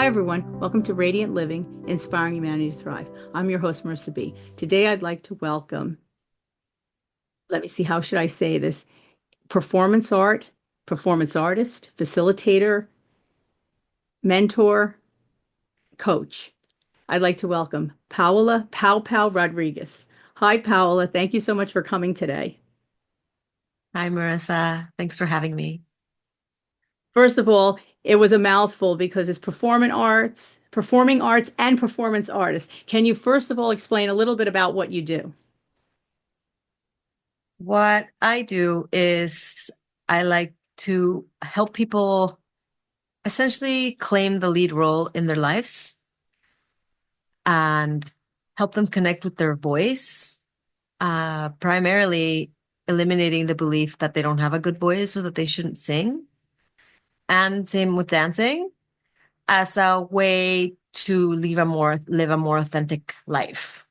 everyone. Welcome to Radiant Living, Inspiring Humanity to Thrive. I'm your host, Marisa B. Today, I'd like to welcome, let me see, how should I say this? Performance artist, facilitator, mentor, coach. I'd like to welcome Paola Pao Pao Rodriguez. Hi, Paola. Thank you so much for coming today. Hi, Marissa. Thanks for having me. First of all, it was a mouthful because it's performing arts, and performance artist. Can you first of all explain a little bit about what you do? What I do is I like to help people essentially claim the lead role in their lives and help them connect with their voice, primarily eliminating the belief that they don't have a good voice or that they shouldn't sing. And same with dancing as a way to live a more authentic life.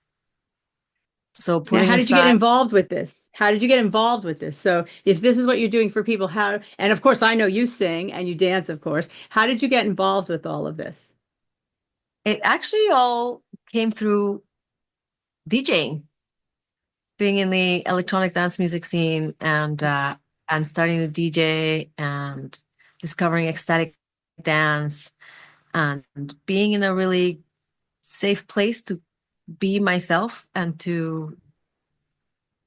So Now, putting how did you get aside involved with this? How did you get involved with this? So, if this is what you're doing for people, and of course, I know you sing and you dance, of course. How did you get involved with all of this? it actually all came through DJing, being in the electronic dance music scene and starting to DJ and discovering ecstatic dance and being in a really safe place to be myself and to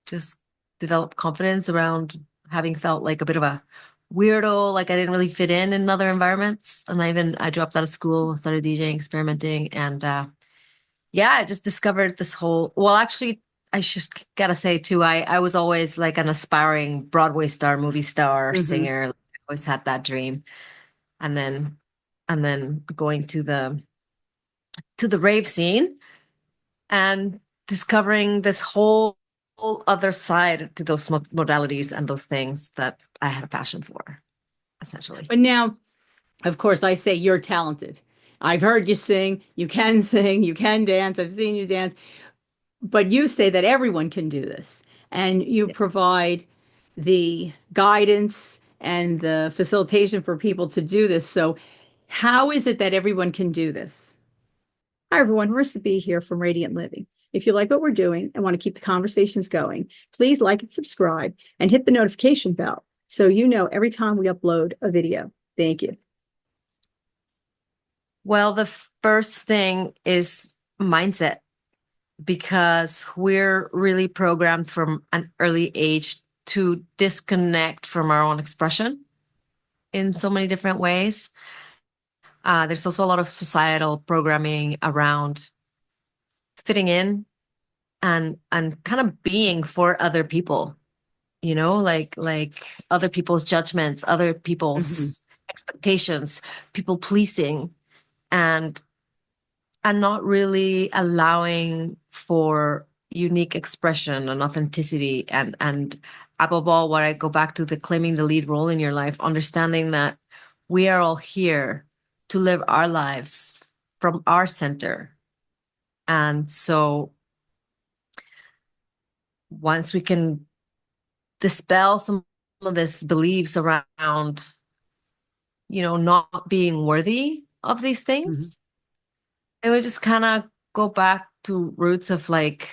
just develop confidence around having felt like a bit of a weirdo, like I didn't really fit in other environments. And I dropped out of school, started DJing, experimenting, and yeah, I just discovered this whole, well, actually, I should gotta say too, I was always like an aspiring Broadway star, movie star, Hmm. singer. I always had that dream. And then going to the rave scene and discovering this whole other side to those modalities and those things that I had a passion for, essentially. But now, of course, I say you're talented. I've heard you sing, you can dance. I've seen you dance. But you say that everyone can do this, and you provide the guidance and the facilitation for people to do this. So, how is it that everyone can do this? Hi, everyone. Marisa B here from Radiant Living. If you like what we're doing and want to keep the conversations going, please like and subscribe and hit the notification bell so you know every time we upload a video. Thank you. Well, the first thing is mindset, because we're really programmed from an early age to disconnect from our own expression in so many different ways. There's also a lot of societal programming around fitting in and kind of being for other people, like other people's judgments, other Mhm. people's expectations, people pleasing, and not really allowing for unique expression and authenticity and above all, what I go back to, the claiming the lead role in your life, understanding that we are all here to live our lives from our center. And so once we can dispel some of this beliefs around, not being worthy of these Mhm. things, and we just kind of go back to roots of like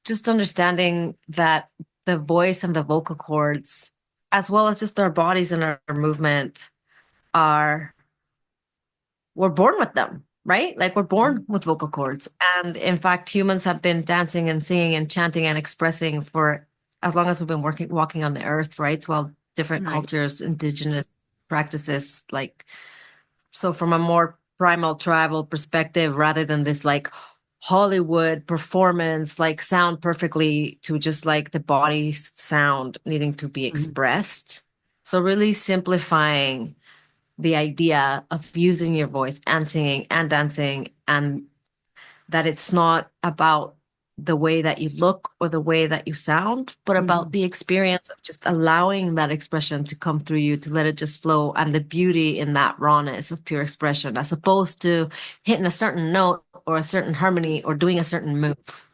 just understanding that the voice and the vocal cords, as well as just our bodies and our movement, are we're born with them, right? Like we're born with vocal cords. And in fact, humans have been dancing and singing and chanting and expressing for as long as we've been walking on the earth, right? So while different Right. cultures, indigenous practices, like, so from a more primal tribal perspective, rather than this like Hollywood performance, like sound perfectly to just like the body's sound needing to be Mhm. expressed. So really simplifying the idea of using your voice and singing and dancing, and that it's not about the way that you look or the way that you sound, but about Mhm. the experience of just allowing that expression to come through you, to let it just flow, and the beauty in that rawness of pure expression, as opposed to hitting a certain note or a certain harmony or doing a certain move.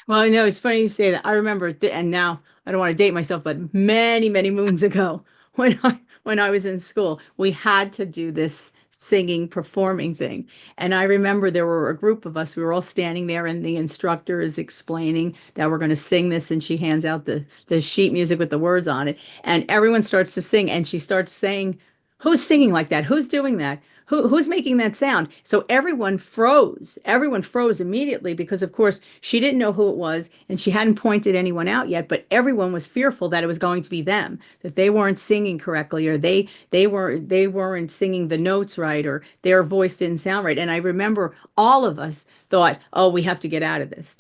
Well, I know it's funny you say that. I remember, and now I don't want to date myself, but many, many moons ago, when I was in school, we had to do this singing, performing thing. And I remember there were a group of us, we were all standing there, and the instructor is explaining that we're going to sing this, and she hands out the sheet music with the words on it. And everyone starts to sing, and she starts saying, "Who's singing like that? Who's doing that? Who's making that sound?" So everyone froze. Everyone froze immediately because, of course, she didn't know who it was and she hadn't pointed anyone out yet. But everyone was fearful that it was going to be them, that they weren't singing correctly, or they weren't singing the notes right, or their voice didn't sound right. And I remember all of us thought, "Oh, we have to get out of this.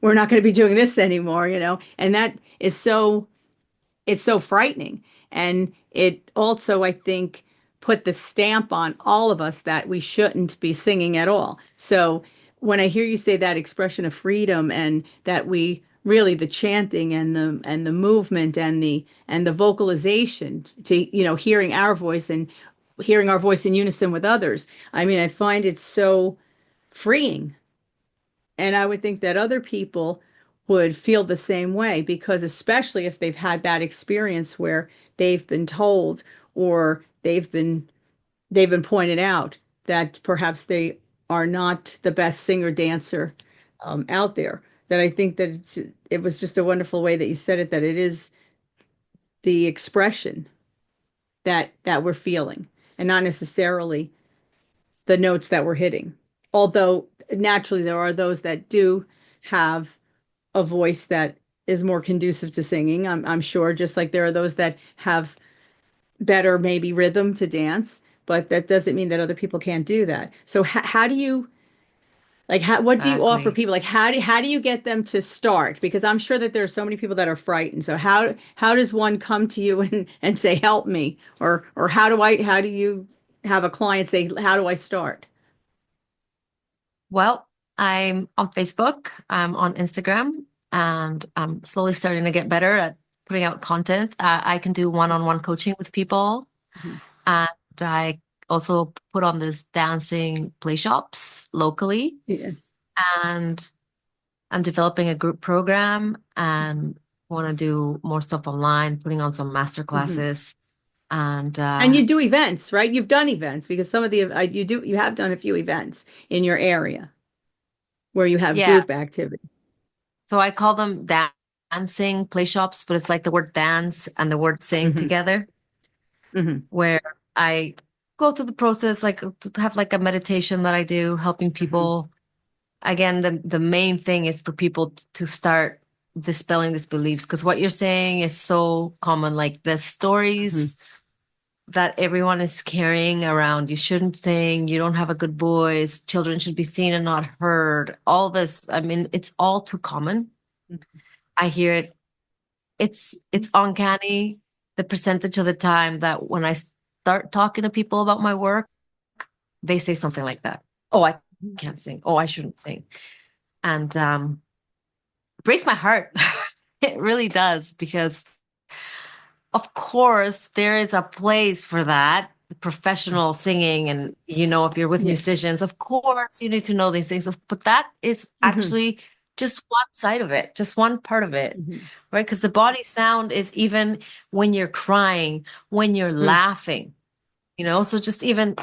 We're not going to be doing this anymore," And that is so it's so frightening. And it also, I think, put the stamp on all of us that we shouldn't be singing at all. So when I hear you say that expression of freedom, and that we really, the chanting and the movement and the vocalization to, hearing our voice and hearing our voice in unison with others. I mean, I find it so freeing, and I would think that other people would feel the same way, because especially if they've had that experience where they've been told, or they've been pointed out that perhaps they are not the best singer dancer out there. That I think that it was just a wonderful way that you said it, that it is the expression that we're feeling, and not necessarily the notes that we're hitting. Although naturally there are those that do have a voice that is more conducive to singing. I'm sure, just like there are those that have better maybe rhythm to dance, but that doesn't mean that other people can't do that. So how do you, what do you offer Exactly. people? Like how do you get them to start? Because I'm sure that there are so many people that are frightened. So how does one come to you and say, "Help me," or how do you have a client say, "How do I start?" Well, I'm on Facebook, I'm on Instagram, and I'm slowly starting to get better at putting out content. I can do one-on-one coaching with people, Mhm. and I also put on this dancing play shops locally, Yes. and I'm developing a group program and want to do more stuff online, putting on some master Mhm. classes, and And you do events, right? You've done events, because some of the you have done a few events in your area where you have yeah. group activity. So I call them dancing play shops, but it's like the word dance and the word sing Hmm. together, Hmm. where I go through the process, like to have like a meditation that I do, helping Hmm. people. Again, the main thing is for people to start dispelling these beliefs, because what you're saying is so common, like the Hmm. stories that everyone is carrying around. You shouldn't sing, you don't have a good voice, children should be seen and not heard. All this, I mean, it's all too common. I hear it. It's uncanny the percentage of the time that when I start talking to people about my work, they say something like that. Oh, I can't sing. Oh, I shouldn't sing. And it breaks my heart. It really does, because of course there is a place for that, the professional singing, and if you're with Yeah. musicians, of course you need to know these things. But that is Hmm. actually just one side of it, just one part of it, Hmm. right? Because the body sound is even when you're crying, when you're laughing. So just even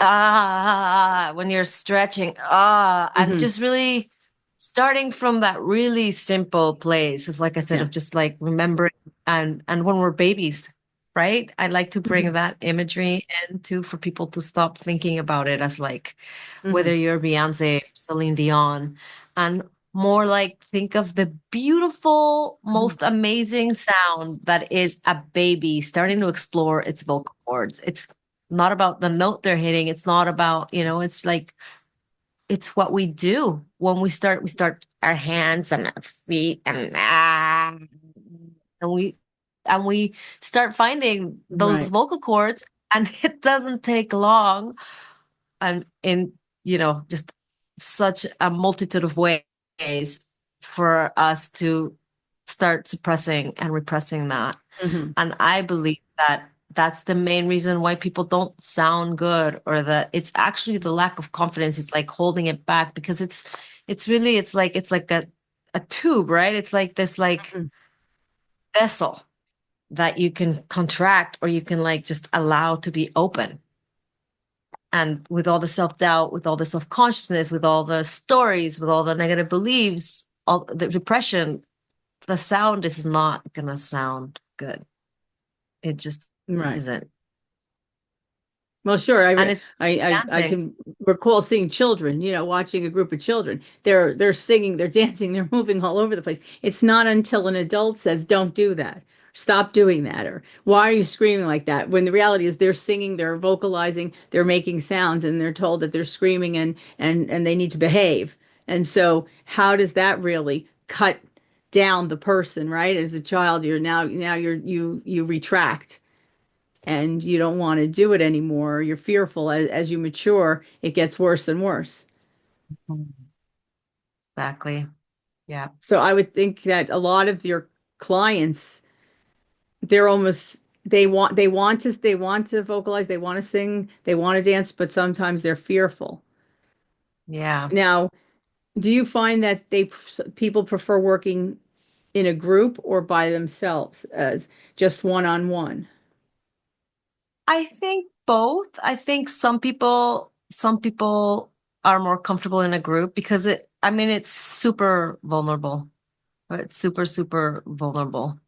when you're stretching, and Hmm. just really starting from that really simple place of, like I said, Yeah. of just like remembering, and when we're babies, right? I like to bring Hmm. that imagery in too, for people to stop thinking about it as like whether Hmm. you're Beyonce, Celine Dion, and more like think of the beautiful, Hmm. most amazing sound that is a baby starting to explore its vocal cords. It's not about the note they're hitting. It's not about, it's like, it's what we do when we start our hands and our feet, and we start finding those Right. vocal cords, and it doesn't take long, and in just such a multitude of ways for us to start suppressing and repressing that. Hmm. And I believe that that's the main reason why people don't sound good, or that it's actually the lack of confidence. It's like holding it back, because it's like a tube, right? It's like this like Hmm. vessel that you can contract, or you can like just allow to be open. and with all the self-doubt, with all the self-consciousness, with all the stories, with all the negative beliefs, all the depression, the sound is not gonna sound good. It just Right. isn't. Well, sure. And it's I dancing. can recall seeing children, watching a group of children. They're singing, they're dancing, they're moving all over the place. It's not until an adult says, "Don't do that. Stop doing that," or "Why are you screaming like that?" When the reality is they're singing, they're vocalizing, they're making sounds, and they're told that they're screaming and they need to behave. And so, how does that really cut down the person, right? As a child, you retract and you don't want to do it anymore. You're fearful. As you mature, it gets worse and worse. Exactly. Yeah. So I would think that a lot of your clients, they're almost they want to vocalize, they want to sing, they want to dance, but sometimes they're fearful. Yeah. Now, do you find that people prefer working in a group or by themselves as just one-on-one? I think both. I think some people are more comfortable in a group because I mean, it's super vulnerable. It's super, super vulnerable.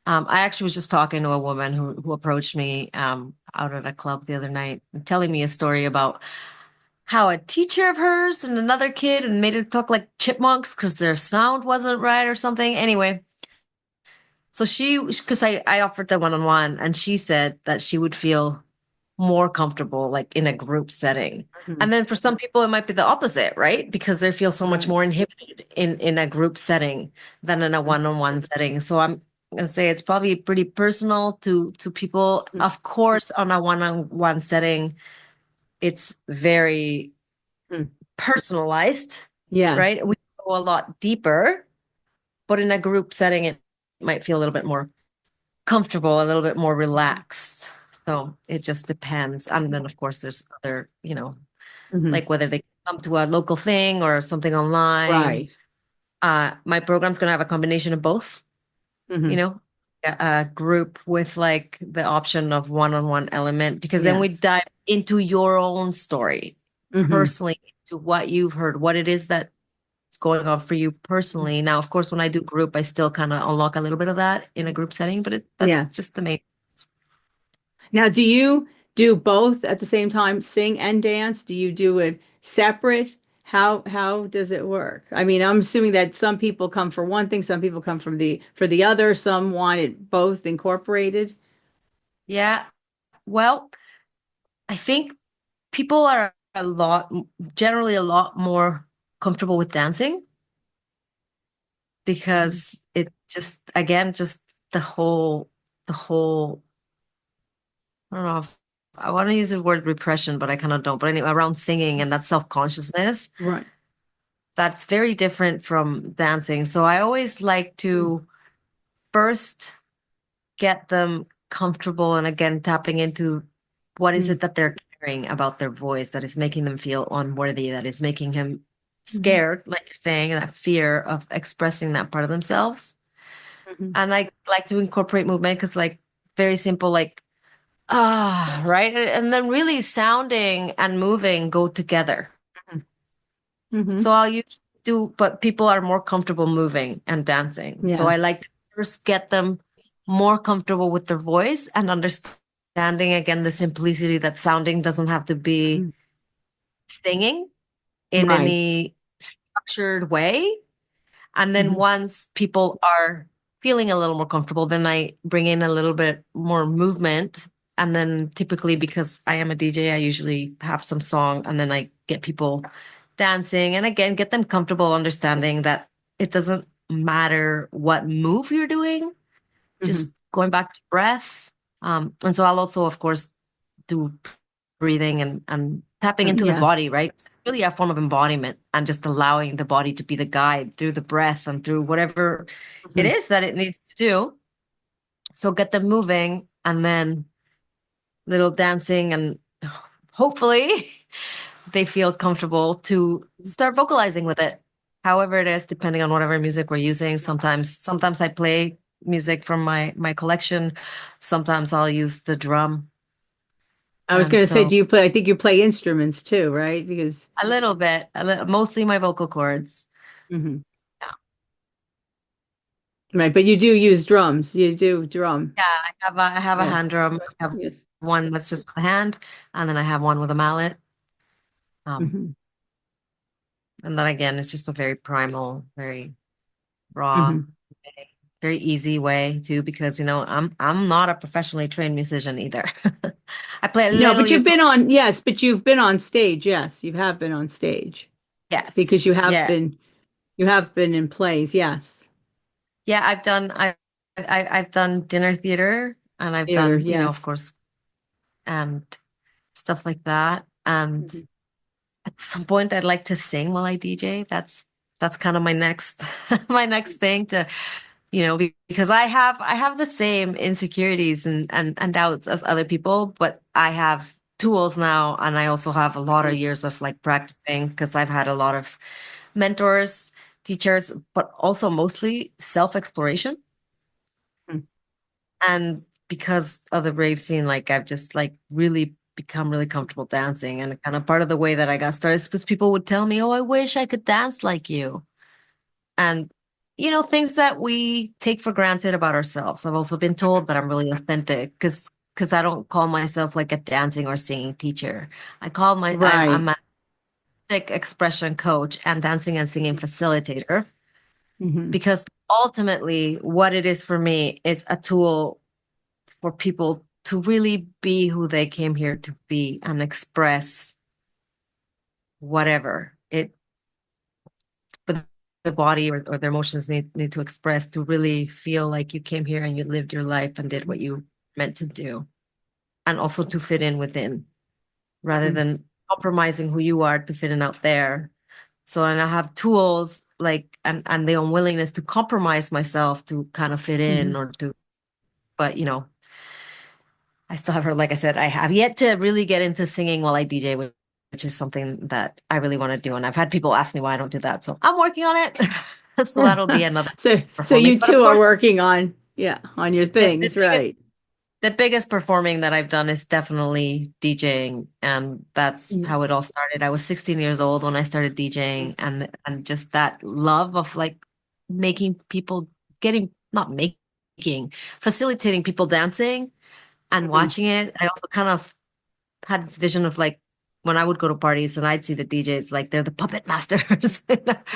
I actually was just talking to a woman who approached me out at a club the other night, telling me a story about how a teacher of hers and another kid and made her talk like chipmunks because their sound wasn't right or something. Anyway, so because I offered them one-on-one, and she said that she would feel more comfortable like in a group setting. Mhm. And then for some people, it might be the opposite, right? Because they feel so much Right. more inhibited in a group setting than in a one-on-one setting. So I'm gonna say it's probably pretty personal to people. Mhm. Of course, on a one-on-one setting, it's very Mhm. personalized, Yes. right? We go a lot deeper, but in a group setting, it might feel a little bit more comfortable, a little bit more relaxed. So it just depends. And then, of course, there's other, Hmm. like whether they come to a local thing or something online. Right. My program's going to have a combination of both, you Hmm. know, a group with like the option of one-on-one element, because then we Yes. dive into your own story Hmm. personally, to what you've heard, what it is that's going on for you personally. Now, of course, when I do group, I still kind of unlock a little bit of that in a group setting, but that's Yes. just the main. Now, do you do both at the same time, sing and dance? Do you do it separate? How does it work? I mean, I'm assuming that some people come for one thing, some people come from the other, some want it both incorporated. Yeah. Well, I think people are generally a lot more comfortable with dancing Mhm. because it just, again, just the whole, I don't know if I want to use the word repression, but I kind of don't. But anyway, around singing and that self-consciousness, Right. that's very different from dancing. So I always like to first get them comfortable and again tapping into what is Mm-hmm. it that they're caring about their voice that is making them feel unworthy, that is making him Hmm. scared, like you're saying, that fear of expressing that part of themselves. Hmm. And I like to incorporate movement because like very simple, like right. And then really sounding and moving go together. Hmm. So I'll usually do, but people are more comfortable moving and dancing. So I Yes. like to first get them more comfortable with their voice and understanding again the simplicity that sounding doesn't have to be Mhm. singing in Right. any structured way. And then Hmm. once people are feeling a little more comfortable, then I bring in a little bit more movement. And then typically, because I am a DJ, I usually have some song and then I get people dancing and again, get them comfortable understanding that it doesn't matter what move you're doing, Hmm. just going back to breath. And so I'll also, of course, do breathing and tapping into the Yes. body, right? It's really a form of embodiment and just allowing the body to be the guide through the breath and through whatever it Hmm. is that it needs to do. So get them moving and then little dancing and hopefully they feel comfortable to start vocalizing with it. However it is, depending on whatever music we're using. Sometimes I play music from my collection. Sometimes I'll use the drum. I was And going to say, so do you play? I think you play instruments too, right? Because, a little bit, mostly my vocal cords. mhm. Yeah. Right. But you do use drums. You do drum. Yeah, I have a hand Yes. drum. I have Yes. one that's just with a hand, and then I have one with a mallet. Um, Hmm. and then again, it's just a very primal, very raw, Hmm. very easy way too, because I'm not a professionally trained musician either. I play a No, little but you've ukulele. been on, yes, but you've been on stage. Yes, you have been on stage because Yes. Yeah. you have been in plays. Yes. Yeah, I've done dinner theater, and I've Theater. done, of Yes. course, and stuff like that. And Hmm. at some point I'd like to sing while I DJ. That's kind of my next my next thing to, because I have the same insecurities and doubts as other people, but I have tools now, and I also have a lot of Hmm. years of like practicing because I've had a lot of mentors, teachers, but also mostly self-exploration. And because of the rave scene, like I've just like really become really comfortable dancing. And kind of part of the way that I got started is because people would tell me, "Oh, I wish I could dance like you." And things that we take for granted about ourselves. I've also been told that I'm really authentic because I don't call myself like a dancing or singing teacher. I'm Right. a expression coach and dancing and singing facilitator, Hmm. because ultimately what it is for me is a tool for people to really be who they came here to be and express whatever but the body or their emotions need to express, to really feel like you came here and you lived your life and did what you meant to do, and also to fit in within rather Hmm. than compromising who you are to fit in out there. So, and I have tools like, and the unwillingness to compromise myself to kind of fit in, Hmm. or to, but I still have her, like I said, I have yet to really get into singing while I DJ, which is something that I really want to do. And I've had people ask me why I don't do that. So I'm working on it. So that'll be another So performing. you But of two are course, working on, yeah, on your the, the things, biggest right? the biggest performing that I've done is definitely DJing. And that's Mhm. how it all started. I was 16 years old when I started DJing, and just that love of like making people getting not making facilitating people dancing and Mhm. watching it. I also kind of had this vision of like when I would go to parties and I'd see the DJs like they're the puppet masters.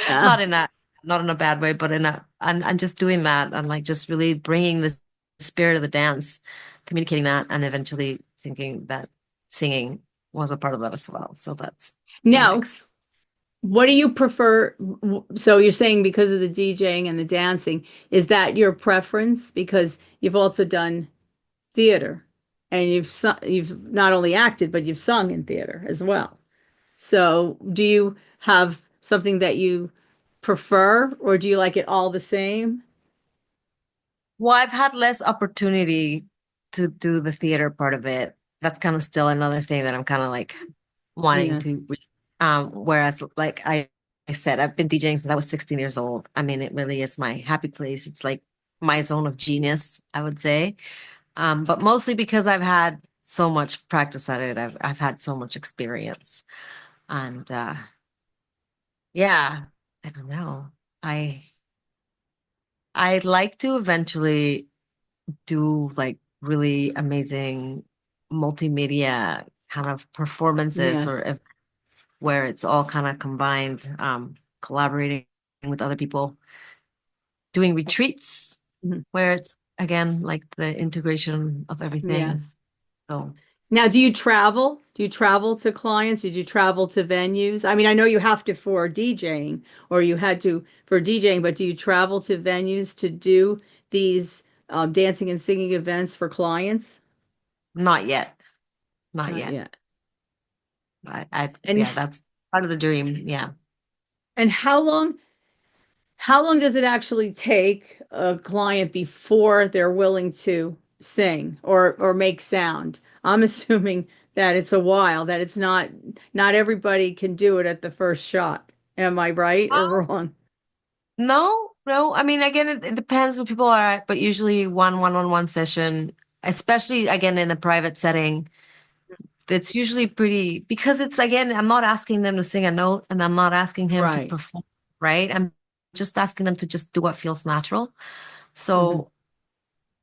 Yeah. not in a not in a bad way, but in a and just doing that and like just really bringing the spirit of the dance, communicating that, and eventually thinking that singing was a part of that as well. So that's the Now, next. what do you prefer? So you're saying because of the DJing and the dancing, is that your preference? Because you've also done theater and you've not only acted, but you've sung in theater as well. So do you have something that you prefer, or do you like it all the same? Well, I've had less opportunity to do the theater part of it. That's kind of still another thing that I'm kind of like wanting Yes. to whereas like I said, I've been DJing since I was 16 years old. I mean, it really is my happy place. It's like my zone of genius, I would say. But mostly because I've had so much practice at it. I've had so much experience. And yeah, I don't know. I I'd like to eventually do like really amazing multimedia kind of performances or Yes. events where it's all kind of combined, collaborating with other people, doing retreats Mhm. where it's again like the integration of everything. Yes. So Now, do you travel? Do you travel to clients? Did you travel to venues? I mean, I know you have to for DJing, or you had to for DJing, but do you travel to venues to do these dancing and singing events for clients? not yet, not Not yet. yet. Yeah, that's part of the dream. Yeah. And how long does it actually take a client before they're willing to sing or make sound? I'm assuming that it's a while, that it's not everybody can do it at the first shot. Am I right or wrong? No, no. I mean, again, it depends what people are at, but usually one-on-one session, especially again in a private setting, it's usually pretty because it's again, I'm not asking them to sing a note and I'm not asking him to Right. perform, right? I'm just asking them to just do what feels natural. Hmm. So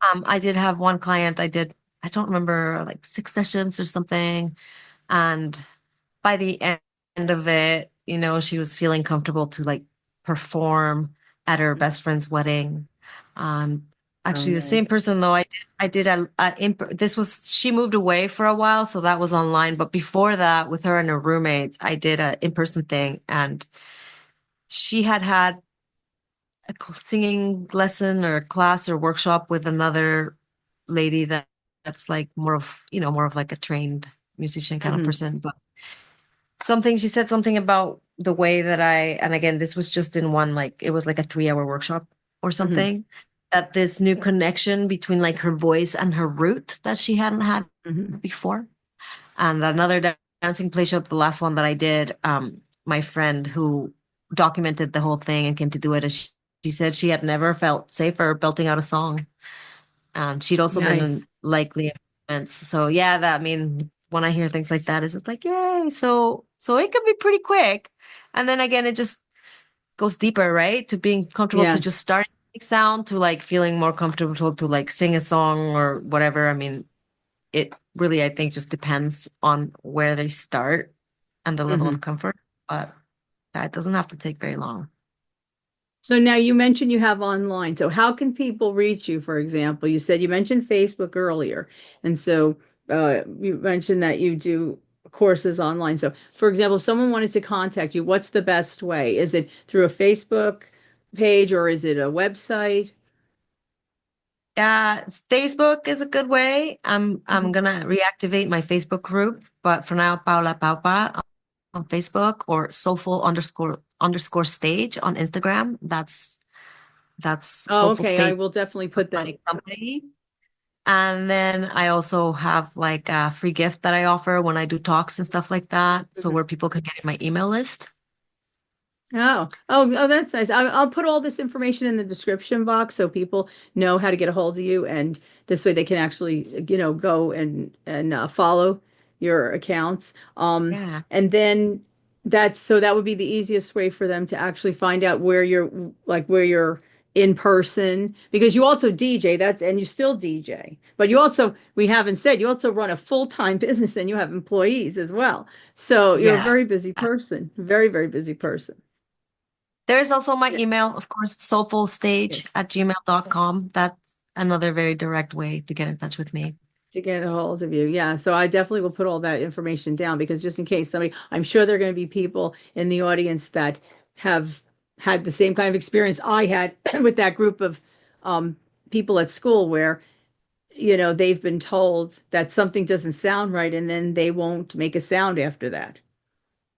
I did have one client, I don't remember, like 6 sessions or something. And by the end of it, she was feeling comfortable to like perform at her best friend's wedding. Um, Oh, Actually, the same nice. person though, I did this was, she moved away for a while, so that was online. But before that, with her and her roommates, I did a in-person thing, and she had had a singing lesson or class or workshop with another lady that's like more of like a trained musician kind of Hmm. person. But she said something about the way that and again, this was just in one, like, it was like a 3-hour workshop or Hmm. something, that this new connection between like her voice and her root that she hadn't had Hmm. before. And another dancing play show, the last one that I did, my friend who documented the whole thing and came to do it, she said she had never felt safer belting out a song. And she'd also been in Nice. likely events. So yeah, that, I mean, when I hear things like that, it's just like, yay. So it can be pretty quick. And then again, it just goes deeper, right? To being comfortable to Yeah. just start sound to like feeling more comfortable to like sing a song or whatever. I mean, it really, I think, just depends on where they start and the level Hmm. of comfort, but that doesn't have to take very long. So now you mentioned you have online. So how can people reach you, for example? You said you mentioned Facebook earlier. And so you mentioned that you do courses online. So, for example, if someone wanted to contact you, what's the best way? Is it through a Facebook page or is it a website? Yeah, Facebook is a good way. I'm Mhm. gonna reactivate my Facebook group, but for now, Paola Pao Pao on Facebook, or soulful__underscore stage on Instagram. That's Oh, Soulful okay. I Stage, will definitely of put that. my company. And then I also have like a free gift that I offer when I do talks and stuff like that. So Mhm. where people can get in my email list. Oh, that's nice. I'll put all this information in the description box so people know how to get a hold of you, and this way they can actually, go and follow your accounts. Yeah. And then that would be the easiest way for them to actually find out where you're in person because you also DJ. And you still DJ, but we haven't said you also run a full-time business and you have employees as well. So you're a Yeah. very busy person, very, very busy person. There is also my email, of course, soulfulstage Yes, at gmail.com. That's another very direct way to get in touch with me. to get a hold of you. Yeah, so I definitely will put all that information down because just in case I'm sure there are going to be people in the audience that have had the same kind of experience I had with that group of um, people at school where, they've been told that something doesn't sound right and then they won't make a sound after that.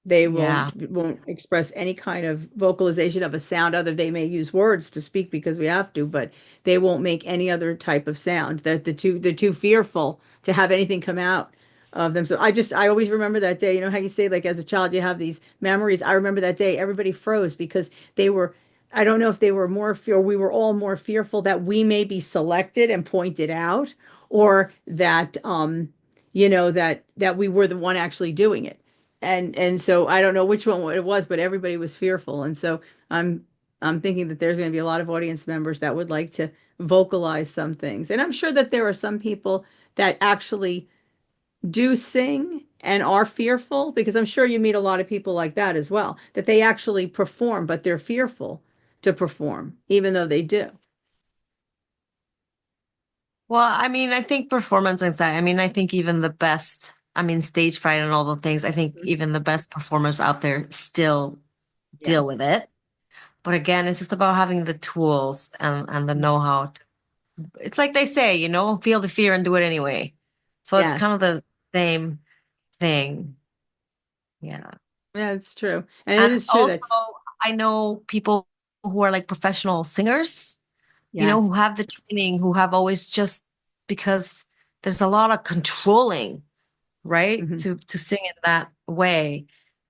They Yeah. won't express any kind of vocalization of a sound other they may use words to speak because we have to, but they won't make any other type of sound. That they're too fearful to have anything come out of them. So I always remember that day. You know how you say like as a child you have these memories. I remember that day everybody froze because they were I don't know if they were more fear we were all more fearful that we may be selected and pointed out or that that we were the one actually doing it and so I don't know which one it was, but everybody was fearful. And so I'm I'm thinking that there's going to be a lot of audience members that would like to vocalize some things. And I'm sure that there are some people that actually do sing and are fearful because I'm sure you meet a lot of people like that as well, that they actually perform, but they're fearful to perform, even though they do. Well, I mean, I think performance anxiety, I mean, I think even the best, I mean, stage fright and all the things, I think Mhm. even the best performers out there still deal with Yes. it. But again, it's just about having the tools and the know-how. It's like they say, feel the fear and do it anyway. So it's kind Yes. of the same thing. Yeah. Yeah, it's true. And it And is true also, that, I know people who are like professional singers, yes. who have the training, who have always just because there's a lot of controlling, right? Hmm. To sing in that way.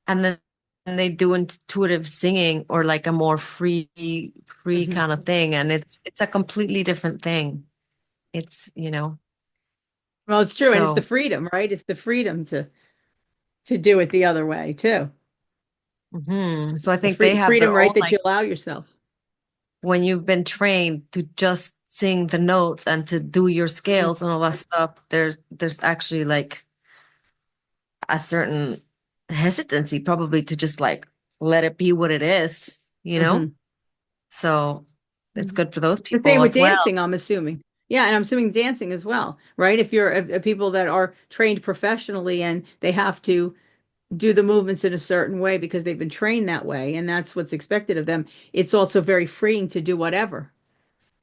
And then they do intuitive singing or like a more free Hmm. kind of thing. And it's a completely different thing. It's. Well, it's true, and it's the So, freedom, right? It's the freedom to do it the other way too. so I It's the think they have freedom, their right, own, that like, you allow yourself. when you've been trained to just sing the notes and to do your Hmm. scales and all that stuff, there's actually like a certain hesitancy probably to just like let it be what it is, you know? Hmm. So it's good for those The same people with as well. dancing, I'm assuming. Yeah, and I'm assuming dancing as well, right? If you're people that are trained professionally and they have to do the movements in a certain way because they've been trained that way, and that's what's expected of them. It's also very freeing to do whatever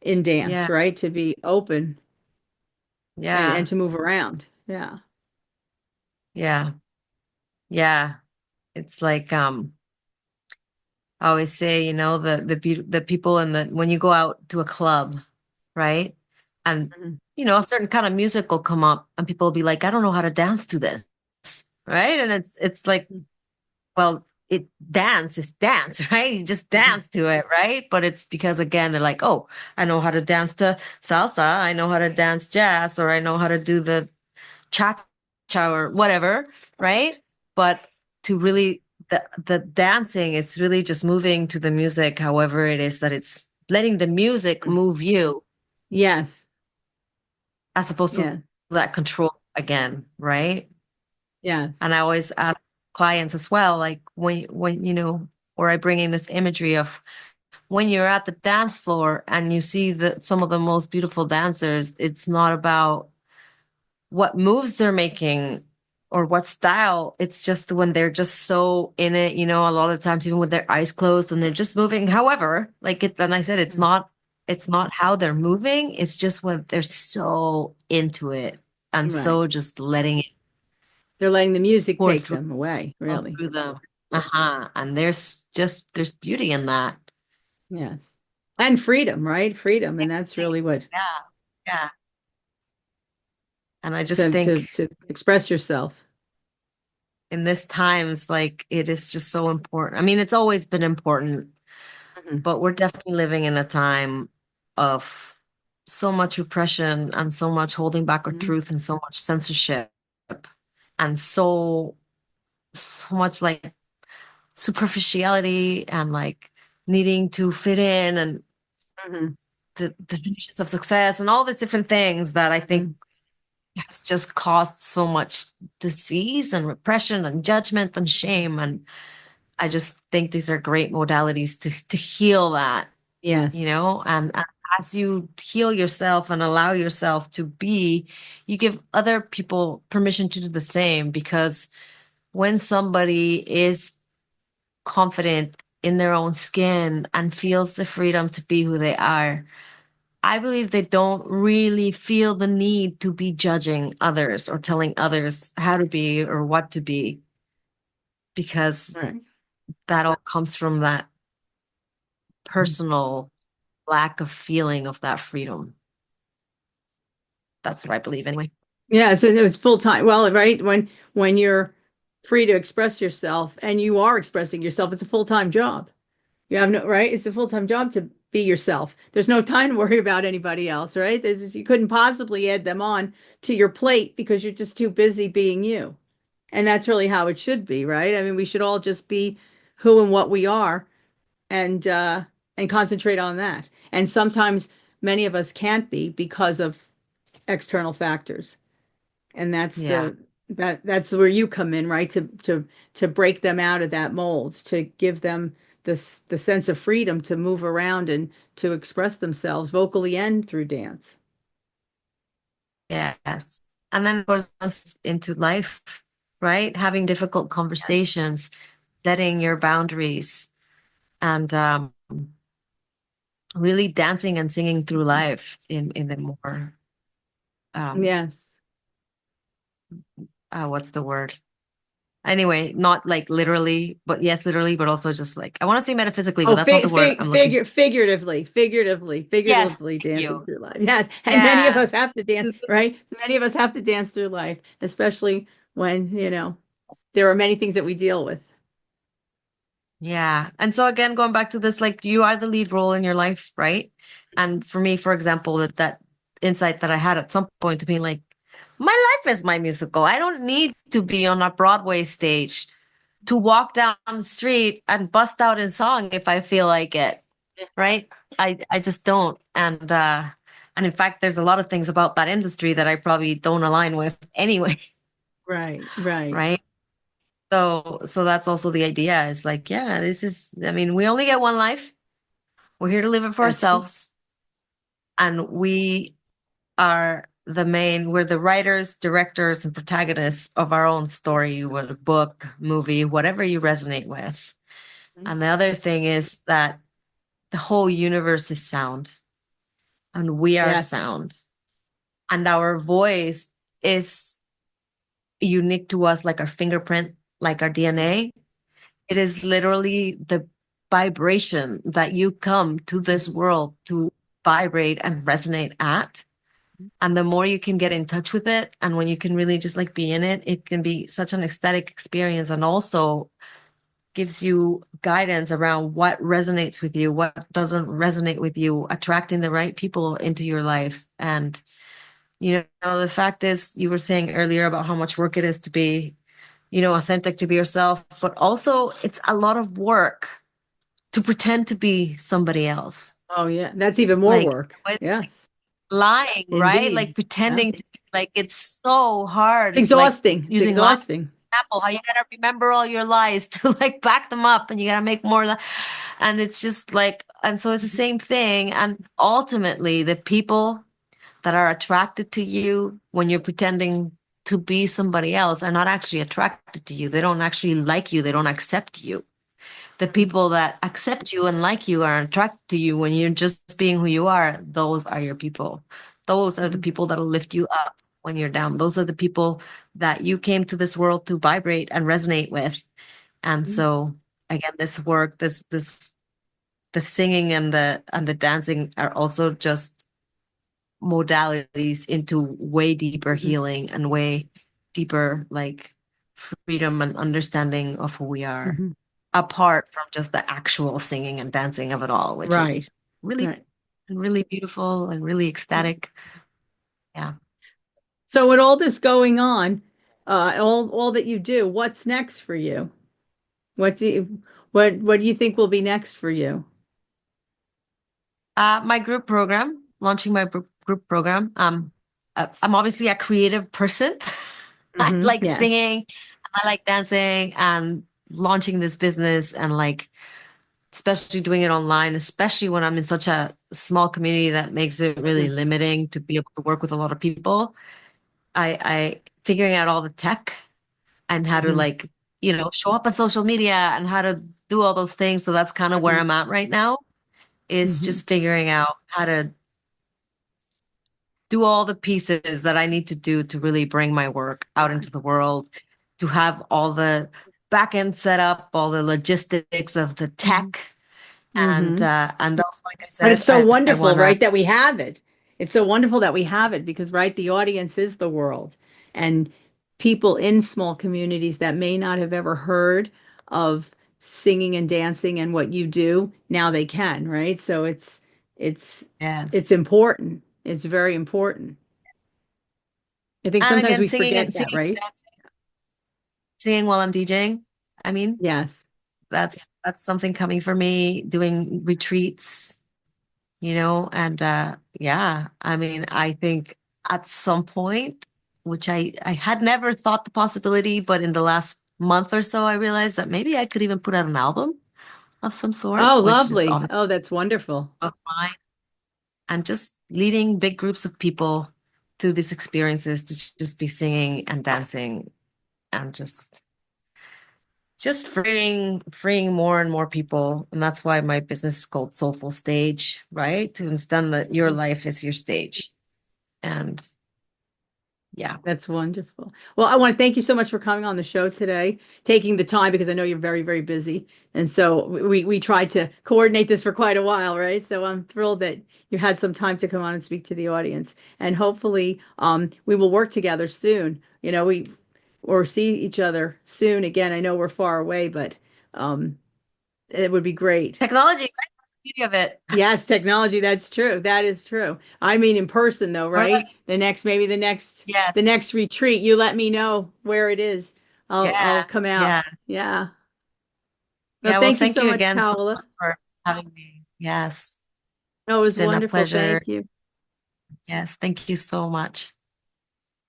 in dance, Yeah, right? To be open and yeah, to move around. Yeah. yeah, yeah. It's like I always say, the people in the when you go out to a club, right? And Mhm. a certain kind of music will come up and people will be like, I don't know how to dance to this, right? And it's like, well, it dance is dance, right? You just Mhm. dance to it, right? But it's because again, they're like, oh, I know how to dance to salsa, I know how to dance jazz, or I know how to do the cha-cha or whatever, right? But to really the dancing is really just moving to the music, however it is that it's letting the music move you Yes. as opposed to Yeah. that control again, right? And Yes. I always ask clients as well, like when or I bring in this imagery of when you're at the dance floor and you see that some of the most beautiful dancers, it's not about what moves they're making or what style. It's just when they're just so in it, a lot of the times, even with their eyes closed and they're just moving. However, like it, and I said, it's not how they're moving. It's just when they're so into it and Right. so just letting it They're letting the music pour take through, them away, flow really. through them. Uh-huh. And there's beauty in that. Yes. And freedom, right? Freedom. And that's really what Yeah. Yeah. And I just think to express yourself. in this times, like it is just so important. I mean, it's always been important, Mhm. but we're definitely living in a time of so much repression and so much holding back our Mhm. truth and so much censorship and so much like superficiality and like needing to fit in and Mhm. the definitions of success and all these different things that I think Mhm. has just caused so much disease and repression and judgment and Mhm. shame. And I just think these are great modalities to heal that, Yes. and as you heal yourself and allow yourself to be, you give other people permission to do the same because when somebody is confident in their own skin and feels the freedom to be who they are, I believe they don't really feel the need to be judging others or telling others how to be or what to be because Right. that all comes from that personal lack of feeling of that freedom. That's what I believe anyway. Yeah, so it's full time. Well, right, when you're free to express yourself and you are expressing yourself, it's a full-time job. You have no, right? It's a full-time job to be yourself. There's no time to worry about anybody else, right? You couldn't possibly add them on to your plate because you're just too busy being you. And that's really how it should be, right? I mean, we should all just be who and what we are and concentrate on that. And sometimes many of us can't be because of external factors. And Yeah. that's where you come in, right? To break them out of that mold, to give them the sense of freedom to move around and to express themselves vocally and through dance. Yes. And then of course into life, right? Having difficult Yes. conversations, setting your boundaries, and really dancing and singing through life in the more um Yes. what's the word? Anyway, not like literally, but yes, literally, but also just like I want to say metaphysically, but Oh, that's not the word I'm looking. Yes, figuratively thank dancing you. through life. Yes, and many of Yeah. us have to dance, right? Many of us have to dance through life, especially when, there are many things that we deal with. Yeah. And so again, going back to this, like you are the lead role in your life, right? And for me, for example, that insight that I had at some point to being like, my life is my musical. I don't need to be on a Broadway stage to walk down the street and bust out in song if I feel like it, right? I just don't. And in fact, there's a lot of things about that industry that I probably don't align with anyway, Right, right. right? So that's also the idea is like, yeah, this is, I mean, we only get one life. We're here to live it for That's true. ourselves. And we're the writers, directors, and protagonists of our own story, what a book, movie, whatever you resonate with. Mhm. And the other thing is that the whole universe is sound and we are Yes. sound. And our voice is unique to us, like our fingerprint, like our DNA. It is literally the vibration that you come to this Mhm. world to vibrate and resonate at. And the more you can get in touch with it, and when you can really just like be in it, it can be such an ecstatic experience and also gives you guidance around what resonates with you, what doesn't resonate with you, attracting the right people into your life. And, the fact is, you were saying earlier about how much work it is to be, authentic, to be yourself, but also it's a lot of work to pretend to be somebody else. Oh, yeah. That's even more Like, work. when Yes, lying, right? Like indeed. Yeah. pretending to, like it's so It's hard, like exhausting. It's using lying exhausting. example, how you gotta remember all your lies to like back them up and you gotta make more and it's just like, and so it's the Mhm. same thing. And ultimately the people that are attracted to you when you're pretending to be somebody else are not actually attracted to you. They don't actually like you. They don't accept you. The people that accept you and like you are attracted to you when you're just being who you are. Those are your people. Those are the Mhm. people that'll lift you up when you're down. Those are the people that you came to this world to vibrate and resonate with. And Yes. so again, this work, the singing and the dancing are also just modalities into way deeper Mhm. healing and way deeper like freedom and understanding of who we are Mhm. apart from just the actual singing and dancing of it all, which is Right. really, Right. really beautiful and really ecstatic. Yeah. So with all this going on, all that you do, what's next for you? What do you think will be next for you? My group program, launching my group program. I'm obviously a creative person. I like Yes. singing, I like dancing, and launching this business, and like especially doing it online, especially when I'm in such a small community that makes it really Mhm. limiting to be able to work with a lot of people. I figuring out all the tech and how to Mhm. like, show up on social media and how to do all those things. So that's kind of where Mhm. I'm at right now, is Mhm. just figuring out how to do all the pieces that I need to do to really bring my work out Right. into the world, to have all the back end set up, all the logistics of the Mhm. tech. Mhm. And also, like I But said, it's so I wonderful, wanna, right, that we have it. It's so wonderful that we have it because, right, the audience is the world. And people in small communities that may not have ever heard of singing and dancing and what you do, now they can, right? So it's it's yes. important. It's very important. I think And sometimes again, we forget that, right? singing while I'm DJing. I mean, Yes. that's something coming for me, doing retreats, and yeah, I mean, I think at some point, which I had never thought the possibility, but in the last month or so, I realized that maybe I could even put out an album of some sort, Oh, which is lovely. obviously Oh, that's wonderful. of mine, and just leading big groups of people through these experiences to just be singing and dancing and just freeing more and more people. And that's why my business is called Soulful Stage, right? To understand that your life is your stage. And yeah. That's wonderful. Well, I want to thank you so much for coming on the show today, taking the time because I know you're very, very busy. And so we tried to coordinate this for quite a while, right? So I'm thrilled that you had some time to come on and speak to the audience. And hopefully, we will work together soon. We or see each other soon again. I know we're far away, but it would be great. Technology, beauty of it. Yes, technology, that's true. That is true. I mean in person though, What about right? The next maybe yes. the next retreat, you let me know where it is. I'll Yeah. come out. Yeah. Yeah. Well, Yeah. Well, thank you thank so you much, again so Paola. much for having me. Yes. Oh, it It's was been a wonderful. pleasure. Thank you. Yes. Thank you so much.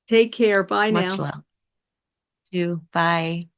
Take care. Bye Much now. love. Too. Bye.